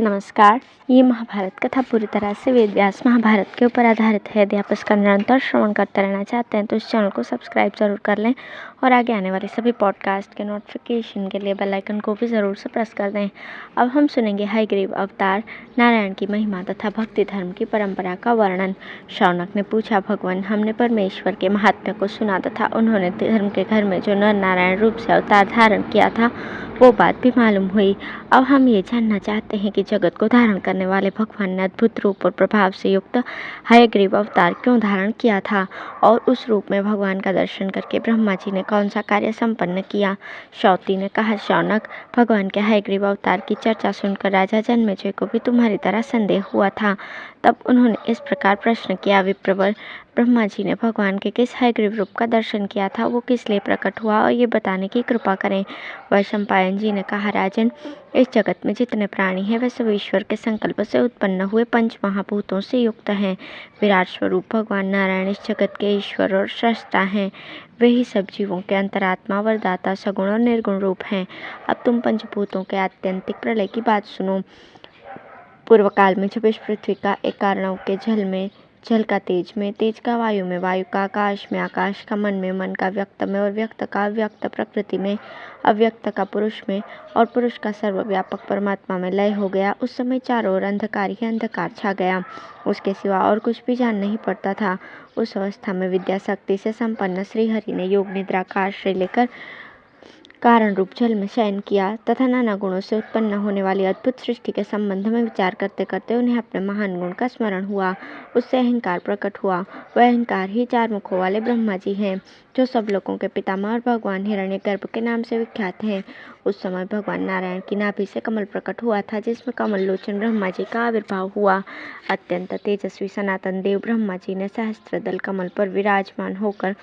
नमस्कार। ये महाभारत कथा पूरी तरह से वेद व्यास महाभारत के ऊपर आधारित है। यदि आप इसका निरंतर श्रवण करते रहना चाहते हैं तो इस चैनल को सब्सक्राइब जरूर कर लें और आगे आने वाले सभी पॉडकास्ट के नोटिफिकेशन के लिए बेल आइकन को भी ज़रूर से प्रेस कर दें। अब हम सुनेंगे हयग्रीव अवतार, नारायण की महिमा तथा भक्ति धर्म की परंपरा का वर्णन। शौनक ने पूछा, भगवान, हमने परमेश्वर के महात्म्य को सुना तथा उन्होंने धर्म के घर में जो नर नारायण रूप से अवतार धारण किया था वो बात भी मालूम हुई। अब हम ये जानना चाहते हैं कि जगत को धारण करने वाले भगवान ने अद्भुत रूप और प्रभाव से युक्त हयग्रीव अवतार क्यों धारण किया था और उस रूप में भगवान का दर्शन करके ब्रह्मा जी ने कौन सा कार्य संपन्न किया। शौती ने कहा, शौनक, भगवान के हयग्रीव अवतार की चर्चा सुनकर राजा जन्मेजय को भी तुम्हारी तरह संदेह हुआ था। तब उन्होंने इस प्रकार प्रश्न किया, विप्रवर, ब्रह्मा जी ने भगवान के किस हयग्रीव रूप का दर्शन किया था, वो किस लिए प्रकट हुआ और ये बताने की कृपा करें। वैशंपायन जी ने कहा, राजन, इस जगत में जितने प्राणी हैं वे सब ईश्वर के संकल्प से उत्पन्न हुए पंच महाभूतों से युक्त हैं। विराट स्वरूप भगवान नारायण इस जगत के ईश्वर और स्रष्टा हैं। वे ही सब जीवों के अंतरात्मा, वरदाता, सगुण और निर्गुण रूप हैं। अब तुम पंचभूतों के आत्यंतिक प्रलय की बात सुनो। पूर्व काल में जब इस पृथ्वी का एक कारणों के जल में, जल का तेज में, तेज का वायु में, वायु का आकाश में, आकाश का मन में, मन का व्यक्त में और व्यक्त का अव्यक्त प्रकृति में, अव्यक्त का पुरुष में और पुरुष का सर्वव्यापक परमात्मा में लय हो गया, उस समय चारों ओर अंधकार ही अंधकार छा गया। उसके सिवा और कुछ भी जान नहीं पड़ता था। उस अवस्था में विद्या शक्ति से संपन्न श्रीहरि ने योग निद्रा का आश्रय लेकर कारण रूप जल में शयन किया तथा नाना गुणों से उत्पन्न होने वाली अद्भुत सृष्टि के संबंध में विचार करते करते उन्हें अपने महान गुण का स्मरण हुआ। उससे अहंकार प्रकट हुआ। वह अहंकार ही चार मुखों वाले ब्रह्मा जी हैं, जो सब लोगों के पितामह और भगवान हिरण्यगर्भ के नाम से विख्यात हैं। उस समय भगवान नारायण की नाभि से कमल प्रकट हुआ था, जिसमें कमल लोचन ब्रह्मा जी का आविर्भाव हुआ। अत्यंत तेजस्वी सनातन देव ब्रह्मा जी ने सहस्त्रदल कमल पर विराजमान होकर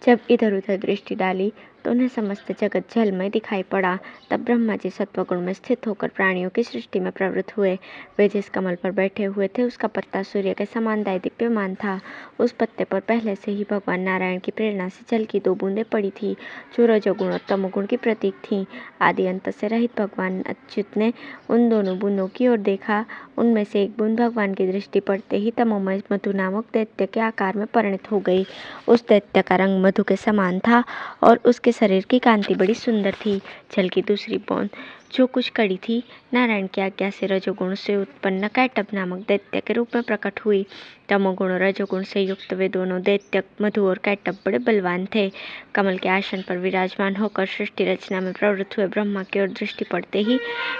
जब इधर उधर दृष्टि डाली तो उन्हें समस्त जगत जलमय दिखाई पड़ा। तब ब्रह्मा जी सत्वगुण में स्थित होकर प्राणियों की सृष्टि में प्रवृत्त हुए। वे जिस कमल पर बैठे हुए थे उसका पत्ता सूर्य के समान दैदीप्यमान था। उस पत्ते पर पहले से ही भगवान नारायण की प्रेरणा से जल की दो बूंदें पड़ी थी, जो रजोगुण और तमोगुण की प्रतीक थीं। आदि अंत से रहित भगवान अच्युत ने उन दोनों बूंदों की ओर देखा। उनमें से एक बूंद भगवान की दृष्टि पड़ते ही तमोमय मधु नामक दैत्य के आकार में परिणत हो गई। उस दैत्य का रंग मधु के समान था और उसके शरीर की कांति बड़ी सुंदर थी। जल की दूसरी बूंद, जो कुछ कड़ी थी, नारायण की आज्ञा से रजोगुण से उत्पन्न कैटभ नामक दैत्य के रूप में प्रकट हुई। तमोगुण और रजोगुण से युक्त वे दोनों दैत्य मधु और कैटभ बड़े बलवान थे। कमल के आसन पर विराजमान होकर सृष्टि रचना में प्रवृत्त हुए ब्रह्मा की ओर दृष्टि पड़ते ही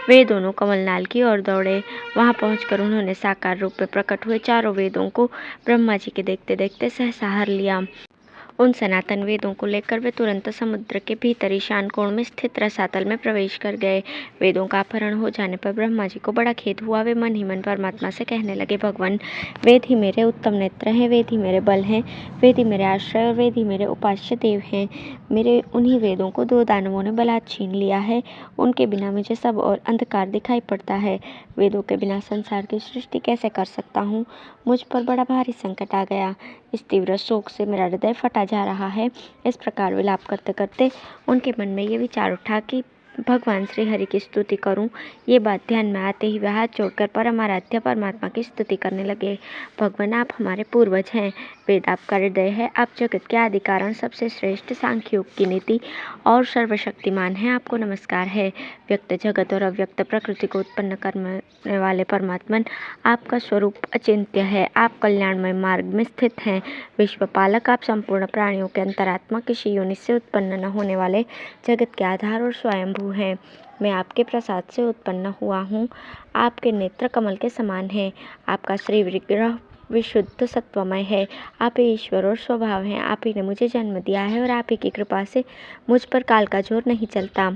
वे दोनों कमलनाल की ओर दौड़े। वहां पहुंचकर उन्होंने साकार रूप में प्रकट हुए चारों वेदों को ब्रह्मा जी के देखते देखते सहसा हर लिया। उन सनातन वेदों को लेकर वे तुरंत समुद्र के भीतर ईशान कोण में स्थित रसातल में प्रवेश कर गए। वेदों का अपहरण हो जाने पर ब्रह्मा जी को बड़ा खेद हुआ। वे मन ही मन परमात्मा से कहने लगे, भगवान, वेद ही मेरे उत्तम नेत्र हैं, वेद ही मेरे बल हैं, वेद ही मेरे आश्रय और वेद ही मेरे उपास्य देव हैं। मेरे उन्हीं वेदों को दो दानवों ने बलात् छीन लिया है। उनके बिना मुझे सब और अंधकार दिखाई पड़ता है। वेदों के बिना संसार की सृष्टि कैसे कर सकता हूँ। मुझ पर बड़ा भारी संकट आ गया। इस तीव्र शोक से मेरा हृदय फटा जा रहा है। इस प्रकार विलाप करते करते उनके मन में ये विचार उठा कि भगवान श्री हरि की स्तुति करूं। ये बात ध्यान में आते ही वे हाथ जोड़कर परमाराध्य परमात्मा की स्तुति करने लगे। भगवान, आप हमारे पूर्वज हैं, वेद आपका हृदय है, आप जगत के आदि कारण सबसे श्रेष्ठ सांख्य योग की नीति और सर्वशक्तिमान हैं, आपको नमस्कार है। व्यक्त जगत और अव्यक्त प्रकृति को उत्पन्न करने वाले परमात्मन, आपका स्वरूप अचिंत्य है, आप कल्याणमय मार्ग में स्थित हैं। विश्वपालक, आप संपूर्ण प्राणियों के अंतरात्मा, किसी योनि से उत्पन्न न होने वाले जगत के आधार और स्वयंभू हैं। मैं आपके प्रसाद से उत्पन्न हुआ हूँ। आपके नेत्र कमल के समान हैं। आपका श्री विग्रह विशुद्ध सत्वमय है। आप ही ईश्वर और स्वभाव हैं। आप ही ने मुझे जन्म दिया है और आप ही की कृपा से मुझ पर काल का जोर नहीं चलता।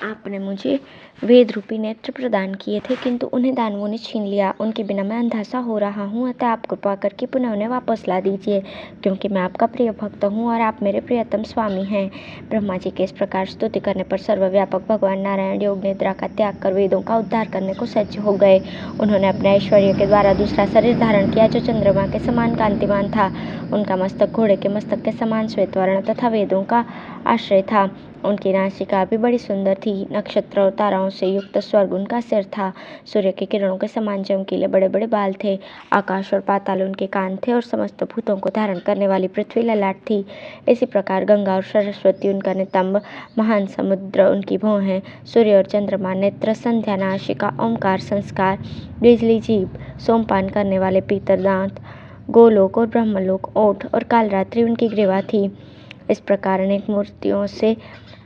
आपने मुझे वेद रूपी नेत्र प्रदान किए थे, किंतु उन्हें दानवों ने छीन लिया। उनके बिना मैं अंधा सा हो रहा हूँ, अतः आप कृपा करके पुनः उन्हें वापस ला दीजिए, क्योंकि मैं आपका प्रिय भक्त हूँ और आप मेरे प्रियतम स्वामी हैं। ब्रह्मा जी के इस प्रकार स्तुति करने पर सर्वव्यापक भगवान नारायण योग निद्रा का त्याग कर वेदों का उद्धार करने को सज्ज हो गए। उन्होंने अपने ऐश्वर्य के द्वारा दूसरा शरीर धारण किया, जो चंद्रमा के समान कांतिमान था। उनका मस्तक घोड़े के मस्तक के समान श्वेत वर्ण तथा वेदों का आश्रय था। उनकी नासिका भी बड़ी सुंदर थी। नक्षत्र और ताराओं से युक्त स्वर्ग उनका सिर था। सूर्य की किरणों के समान चमकीले बड़े बड़े बाल थे। आकाश और पाताल उनके कान थे और समस्त भूतों को धारण करने वाली पृथ्वी ललाट थी। इसी प्रकार गंगा और सरस्वती उनका नितंब, महान समुद्र उनकी भौहें, सूर्य और चंद्रमा नेत्र, संध्या नासिका, ओंकार संस्कार, बिजली जीभ, सोमपान करने वाले पीतर दांत, गोलोक और ब्रह्मलोक ओठ और कालरात्रि उनकी ग्रीवा थी। इस प्रकार अनेक मूर्तियों से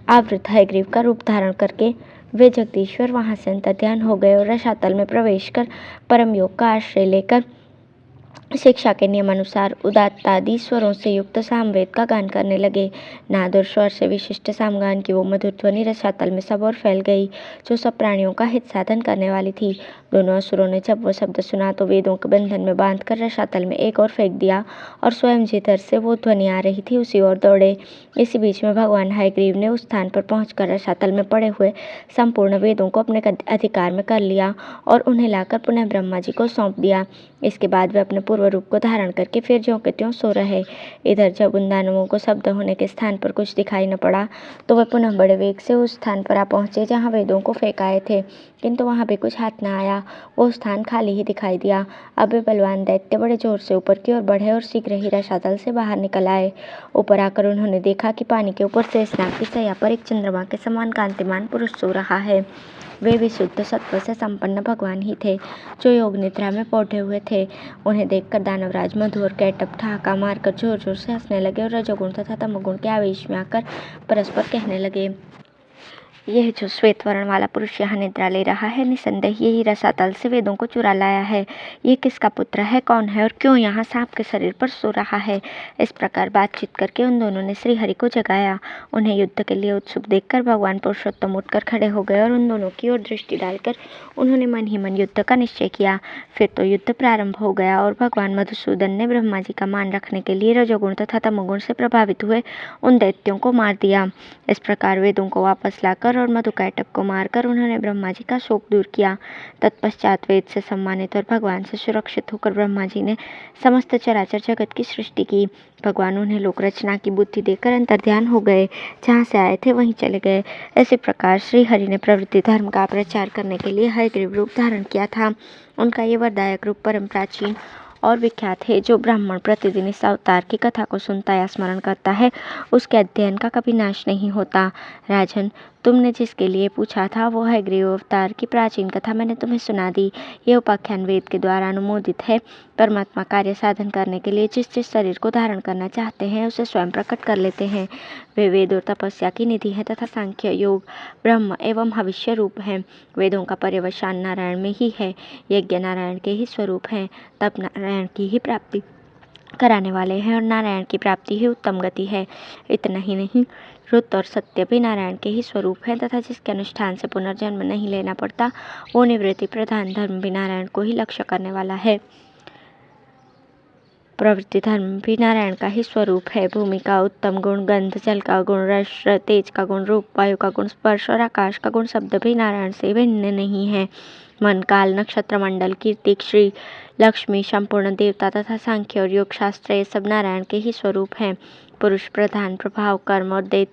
आवृत हयग्रीव का रूप धारण करके वे जगदीश्वर वहां से अंतर्ध्यान हो गए और रसातल में प्रवेश कर परम योग का आश्रय लेकर शिक्षा के नियमानुसार उदात्तादि स्वरों से युक्त सामवेद का गान करने लगे। नाद और स्वर से विशिष्ट सामगान की वो मधुर ध्वनि रसातल में सब और फैल गई, जो सब प्राणियों का हित साधन करने वाली थी। दोनों असुरों ने जब वो शब्द सुना तो वेदों के बंधन में बांधकर रसातल में एक और फेंक दिया और स्वयं जिधर से वो ध्वनि आ रही थी उसी ओर दौड़े। इसी बीच में भगवान हयग्रीव ने उस स्थान पर पहुंचकर रसातल में पड़े हुए संपूर्ण वेदों को अपने अधिकार में कर लिया और उन्हें लाकर पुनः ब्रह्मा जी को सौंप दिया। इसके बाद वे अपने पूर्व रूप को धारण करके फिर ज्यों के त्यों सो रहे। इधर जब उन दानवों को शब्द होने के स्थान पर कुछ दिखाई न पड़ा तो वे पुनः बड़े वेग से उस स्थान पर आ पहुंचे जहाँ वेदों को फेंकाए थे, किंतु वहां भी कुछ हाथ न आया। वो स्थान खाली ही दिखाई दिया। अब वे बलवान दैत्य बड़े जोर से ऊपर की ओर बढ़े और शीघ्र ही रसातल से बाहर निकल आए। ऊपर आकर उन्होंने देखा कि पानी के ऊपर शेषनाग की शैया पर एक चंद्रमा के समान कांतिमान पुरुष सो रहा है। वे विशुद्ध सत्व से संपन्न भगवान ही थे, जो योग निद्रा में पौधे हुए थे। उन्हें देखकर दानवराज मधु और कैटभ ठहाका मारकर जोर जोर से हंसने लगे और रजोगुण तथा तमोगुण के आवेश में आकर परस्पर कहने लगे, यह जो श्वेत वर्ण वाला पुरुष यहाँ निद्रा ले रहा है, निसंदेह यही रसातल से वेदों को चुरा लाया है। ये किसका पुत्र है, कौन है और क्यों यहाँ सांप के शरीर पर सो रहा है। इस प्रकार बातचीत करके उन दोनों ने श्रीहरि को जगाया। उन्हें युद्ध के लिए उत्सुक देखकर भगवान पुरुषोत्तम उठकर खड़े हो गए और उन दोनों की ओर दृष्टि डालकर उन्होंने मन ही मन युद्ध का निश्चय किया। फिर तो युद्ध प्रारंभ हो गया और भगवान मधुसूदन ने ब्रह्मा जी का मान रखने के लिए रजोगुण तथा तमोगुण से प्रभावित हुए उन दैत्यों को मार दिया। इस प्रकार वेदों को वापस लाकर और मधु कैटभ को मारकर उन्होंने ब्रह्मा जी का शोक दूर किया। तत्पश्चात वेद से सम्मानित और भगवान से सुरक्षित होकर ब्रह्मा जी ने समस्त चराचर जगत की सृष्टि की। भगवान उन्हें लोक रचना की बुद्धि देकर अंतर्ध्यान हो गए, जहाँ से आए थे वहीं चले गए। इसी प्रकार श्री हरि ने प्रवृत्ति धर्म का प्रचार करने के लिए हयग्रीव रूप धारण किया था। उनका ये वरदायक रूप परम प्राचीन और विख्यात है। जो ब्राह्मण प्रतिदिन इस अवतार की कथा को सुनता या स्मरण करता है, उसके अध्ययन का कभी नाश नहीं होता। राजन, तुमने जिसके लिए पूछा था वो हयग्रीव अवतार की प्राचीन कथा मैंने तुम्हें सुना दी। यह उपाख्यान वेद के द्वारा अनुमोदित है। परमात्मा कार्य साधन करने के लिए जिस जिस शरीर को धारण करना चाहते हैं उसे स्वयं प्रकट कर लेते हैं। वे वेद और तपस्या की निधि है तथा सांख्य, योग, ब्रह्म एवं भविष्य रूप हैं। वेदों का पर्यवसान नारायण में ही है। यज्ञ नारायण के ही स्वरूप हैं। तप नारायण की ही प्राप्ति कराने वाले हैं और नारायण की प्राप्ति ही उत्तम गति है। इतना ही नहीं, रुत और सत्य भी नारायण के ही स्वरूप हैं तथा जिसके अनुष्ठान से पुनर्जन्म नहीं लेना पड़ता, वो निवृत्ति प्रधान धर्म भी नारायण को ही लक्ष्य करने वाला है। प्रवृत्ति धर्म भी नारायण का ही स्वरूप है। भूमि का उत्तम गुण गंध, जल का गुण रस, तेज का गुण रूप, वायु का गुण स्पर्श और आकाश का गुण शब्द भी नारायण से भिन्न नहीं है। मन, काल, नक्षत्र मंडल, कीर्ति, श्री, लक्ष्मी, संपूर्ण देवता तथा सांख्य और योग शास्त्र ये सब नारायण के ही स्वरूप हैं। पुरुष प्रधान प्रभाव, कर्म और देव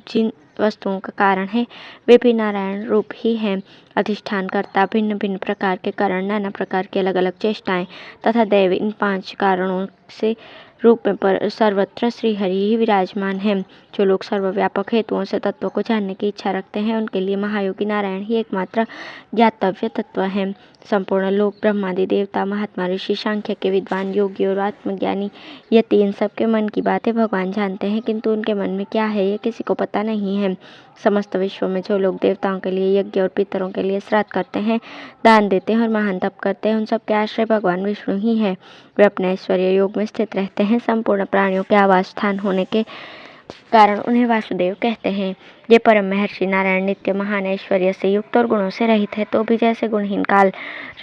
जिन वस्तुओं का कारण है वे भी नारायण रूप ही हैं। अधिष्ठान करता, भिन्न भिन्न प्रकार के कारण, नाना प्रकार की अलग अलग चेष्टाएं तथा दैव, इन 5 कारणों से रूप में पर सर्वत्र श्रीहरि ही विराजमान है। जो लोग सर्वव्यापक हेतुओं से तत्व को जानने की इच्छा रखते हैं, उनके लिए महायोगी नारायण ही एकमात्र ज्ञातव्य तत्व है। संपूर्ण लोक, ब्रह्मादि देवता, महात्मा, ऋषि, सांख्य के विद्वान, योगी और आत्मज्ञानी, ये 3 सबके मन की बातें भगवान जानते हैं, किंतु उनके मन में क्या है ये किसी को पता नहीं है। समस्त विश्व में जो लोग देवताओं के लिए यज्ञ और पितरों के लिए श्राद्ध करते हैं, दान देते हैं और महान तप करते हैं, उन सबके आश्रय भगवान विष्णु ही है। वे अपने ऐश्वर्य योग में स्थित रहते हैं। संपूर्ण प्राणियों के आवास स्थान होने के कारण उन्हें वासुदेव कहते हैं। ये परम महर्षि नारायण नित्य महान ऐश्वर्य से युक्त और गुणों से रहित है। तो भी जैसे गुणहीन काल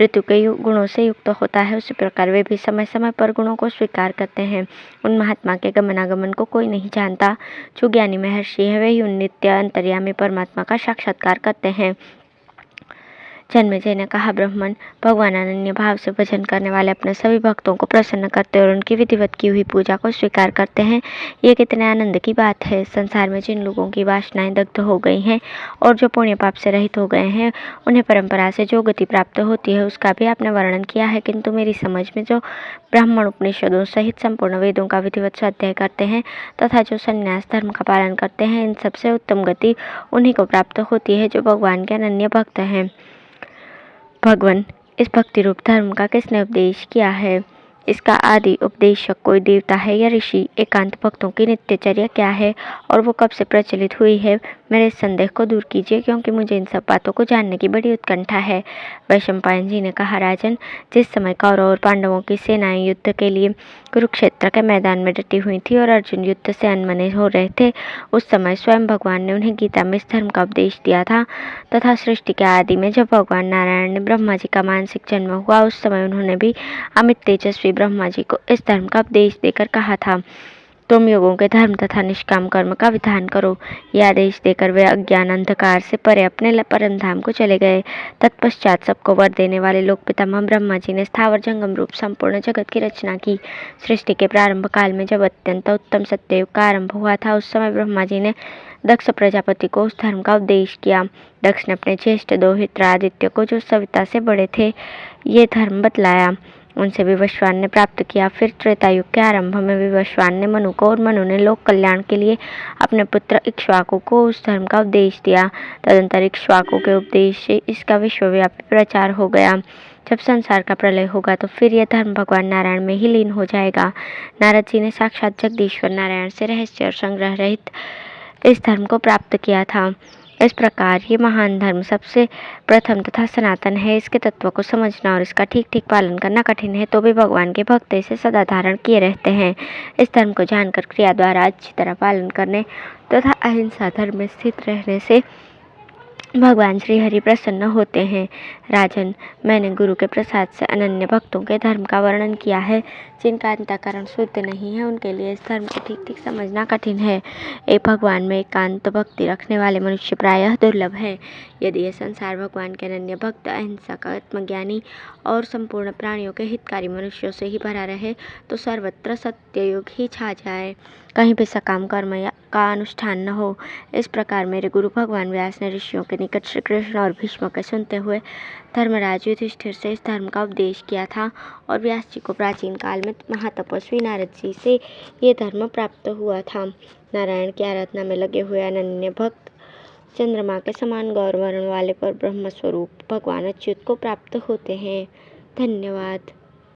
ऋतु के गुणों से युक्त होता है, उसी प्रकार वे भी समय समय पर गुणों को स्वीकार करते हैं। उन महात्मा के गमनागमन को कोई नहीं जानता। जो ज्ञानी महर्षि है वे ही उन नित्य अंतर्यामी परमात्मा का साक्षात्कार करते हैं। जन्मेजय ने कहा, ब्राह्मण भगवान अनन्य भाव से भजन करने वाले अपने सभी भक्तों को प्रसन्न करते और उनकी विधिवत की हुई पूजा को स्वीकार करते हैं। ये कितने आनंद की बात है। संसार में जिन लोगों की वासनाएं दग्ध हो गई हैं और जो पुण्य पाप से रहित हो गए हैं, उन्हें परंपरा से जो गति प्राप्त होती है उसका भी आपने वर्णन किया है, किंतु मेरी समझ में जो ब्राह्मण उपनिषदों सहित संपूर्ण वेदों का विधिवत स्वाध्याय करते हैं तथा जो संन्यास धर्म का पालन करते हैं, इन सबसे उत्तम गति उन्हीं को प्राप्त होती है जो भगवान के अनन्य भक्त हैं। भगवान, इस भक्ति रूप धर्म का किसने उपदेश किया है? इसका आदि उपदेशक कोई देवता है या ऋषि? एकांत भक्तों की नित्यचर्या क्या है और वो कब से प्रचलित हुई है? मेरे इस संदेह को दूर कीजिए, क्योंकि मुझे इन सब बातों को जानने की बड़ी उत्कंठा है। वैशंपायन जी ने कहा, राजन, जिस समय कौरव और पांडवों की सेनाएं युद्ध के लिए कुरुक्षेत्र के मैदान में डटी हुई थी और अर्जुन युद्ध से अनमने हो रहे थे, उस समय स्वयं भगवान ने उन्हें गीता में इस धर्म का उपदेश दिया था तथा सृष्टि के आदि में जब भगवान नारायण ने ब्रह्मा जी का मानसिक जन्म हुआ, उस समय उन्होंने भी अमित तेजस्वी ब्रह्मा जी को इस धर्म का उपदेश देकर कहा था, तुम योगों के धर्म तथा निष्काम कर्म का विधान करो। यह आदेश देकर वे अज्ञान अंधकार से परे अपने परम धाम को चले गए। तत्पश्चात सबको वर देने वाले लोक पितामह ब्रह्मा जी ने स्थावर जंगम रूप संपूर्ण जगत की रचना की। सृष्टि के प्रारंभ काल में जब अत्यंत उत्तम सत्ययुग का आरंभ हुआ था, उस समय ब्रह्मा जी ने दक्ष प्रजापति को उस धर्म का उपदेश किया। दक्ष ने अपने ज्येष्ठ दो हित्र आदित्य को, जो सविता से बड़े थे, ये धर्म बतलाया। उनसे विवस्वान ने प्राप्त किया। फिर त्रेता युग के आरंभ में विवस्वान ने मनु को और मनु ने लोक कल्याण के लिए अपने पुत्र इक्ष्वाकु को उस धर्म का उपदेश दिया। तदंतर इक्ष्वाकु के उपदेश से इसका विश्वव्यापी प्रचार हो गया। जब संसार का प्रलय होगा तो फिर यह धर्म भगवान नारायण में ही लीन हो जाएगा। नारद जी ने साक्षात जगदीश्वर नारायण से रहस्य और संग्रह रहित इस धर्म को प्राप्त किया था। इस प्रकार ये महान धर्म सबसे प्रथम तथा सनातन है। इसके तत्व को समझना और इसका ठीक ठीक पालन करना कठिन है, तो भी भगवान के भक्त इसे सदा धारण किए रहते हैं। इस धर्म को जानकर क्रिया द्वारा अच्छी तरह पालन करने तथा अहिंसा धर्म में स्थित रहने से भगवान श्री हरि प्रसन्न होते हैं। राजन, मैंने गुरु के प्रसाद से अनन्य भक्तों के धर्म का वर्णन किया है। जिनका अंतःकरण शुद्ध नहीं है, उनके लिए इस धर्म को ठीक ठीक समझना कठिन है। एक भगवान में एकांत भक्ति रखने वाले मनुष्य प्रायः दुर्लभ हैं। यदि यह संसार भगवान के अनन्य भक्त, अहिंसक, आत्मज्ञानी और संपूर्ण प्राणियों के हितकारी मनुष्यों से ही भरा रहे, तो सर्वत्र सत्ययुग ही छा जाए, कहीं भी सकाम कर्म का अनुष्ठान न हो। इस प्रकार मेरे गुरु भगवान व्यास ने ऋषियों के निकट श्री कृष्ण और भीष्म के सुनते हुए धर्मराज युधिष्ठिर से इस धर्म का उपदेश किया था, और व्यास जी को प्राचीन काल में महातपस्वी नारद जी से ये धर्म प्राप्त हुआ था। नारायण की आराधना में लगे हुए अनन्य भक्त चंद्रमा के समान गौर वर्ण वाले पर ब्रह्म स्वरूप भगवान अच्युत को प्राप्त होते हैं। धन्यवाद।